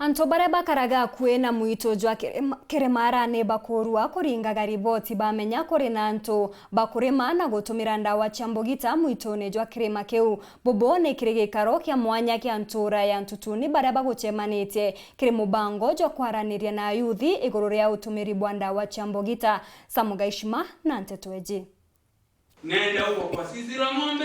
Anto baria bakaraga AKUI na MWITU jwa KIRIMAARA ne BAKURUA kuringaga riboti bamenya kuri na anto bakurima na gutumira ndawa cia mbugita MWITU-ini jwa kirima kiu bobo ni kiri gikaro kia mwanya kia ntura ya ntutuni baria bagucemanitie kiri mubango jwa kwaraniria na yuthi iguru ria utumiri bwa ndawa cia mbugita. Samugashima na Ntetweji. Nenda huko kwa zizi la ng'ombe.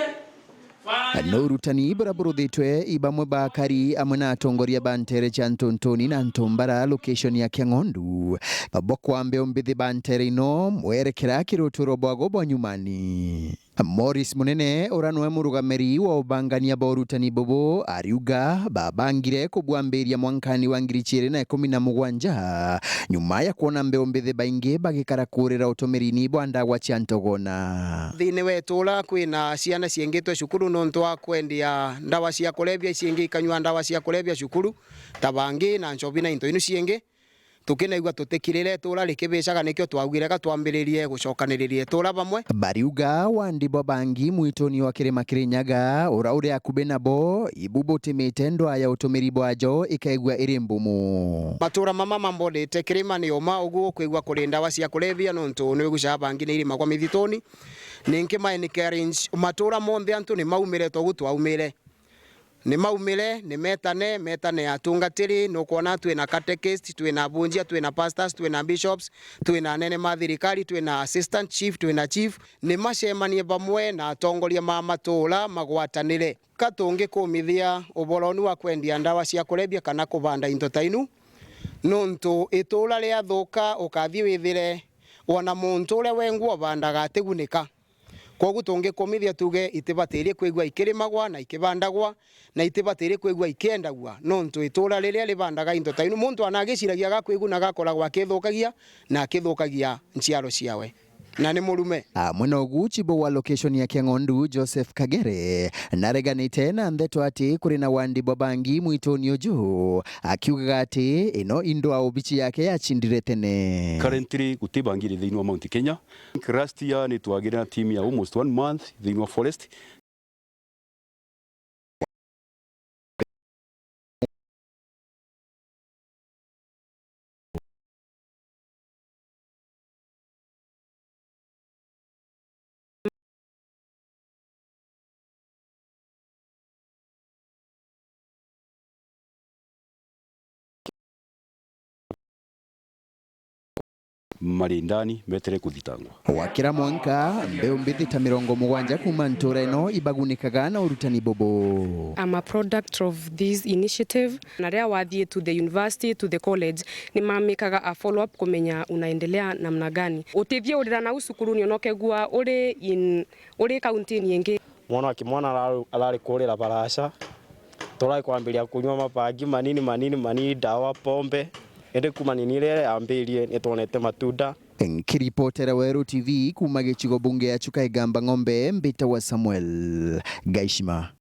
No rutani buraburuthitwe ibamwe ba Kiri amwe na atongoria bantere cha Ntontoni na Ntombara location ya Kiang'ondu babokwa mbeo mbithi bantere ino mwerekera kiruturo bwago bwa nyumani. Morris Munene uranwe murugameri wa ubangania ba urutani bobo ariuga babangire kubwambiria mwankani wa 2017 nyuma ya kuona mbeo mbithi baingi bagikarakurira utumirini bwa ndawa cia ntogona. Thini wetula kwina ciana ciengitwe cukuru nontu wa kwendia ndawa cia kulevya ciengi kanywa ndawa cia kulevya cukuru tabangi na nchobi na into inu ciengi tukinaigwa tutikirire tula rikibicaga nikyo twagwirega twambiririe gucokaniririe tula bamwe. Bariuga wandibo bangi mwitoni wa kirima Kirinyaga uraure akube nabo ibubutimite ndwa ya utumiri bwajo ikaigwa iri mbumu. Matura mama mambodete kirima ni oma uguo kwigwa kuri ndawa cia kulevya nontu ni guca bangi ni irima kwa mithitoni ninki maini carriage matura monthe antu ni maumire togu twaumire ni maumire ni metane atungatiri no kuona twina catechist twina bunjia twina pastors twina bishops twina nene mathirikari twina assistant chief twina chief ni macemanie bamwe na atongoria ma matura magwatanire katungi kumithia uboroni wa kwendia ndawa cia kulevya kana kubanda into tainu nontu itura ria thuka ukathi withire ona muntu ule wengu bandaga atigunika kogu tungi komithia tuge itibatiri kwigwa ikirimagwa na ikibandagwa na itibatiri kwigwa ikiendagwa nontu itura riria ribandaga into tainu muntu anagiciragia gakwiguna gakoragwa akithukagia na akithukagia nciaro ciawe na ni murume. Mwena uguchibo wa location ya Kiang'ondu Joseph Kagere nareganite na ndeto ati kuri na wandibo bangi mwitoni ojo akiuga ati ino indo aubichi yake yachindire tene. Currently gutibangire thiini wa Mount Kenya. Last year ni twagire na team ya almost 1 month thiini wa forest. Marindani metere kuthitangwa wakira mwanka mbeo mbithi ta 70 kuma ntura ino ibagunikaga na urutani bobo. I'm a product of this initiative. Naria wathie to the university to the college ni mamikaga a follow up kumenya unaendelea namna gani utithie urira na usukuru ni onokegua uri county nyingi mwana akimwana alari kurira barasha torai kwambiria kunywa mabangi manini dawa pombe ende kumaninire ambirie nitonete matunda. Nkiripotera Weru TV kuma gicigo bunge ya Chuka Igamba Ng'ombe Mbita wa Samuel Gaishima.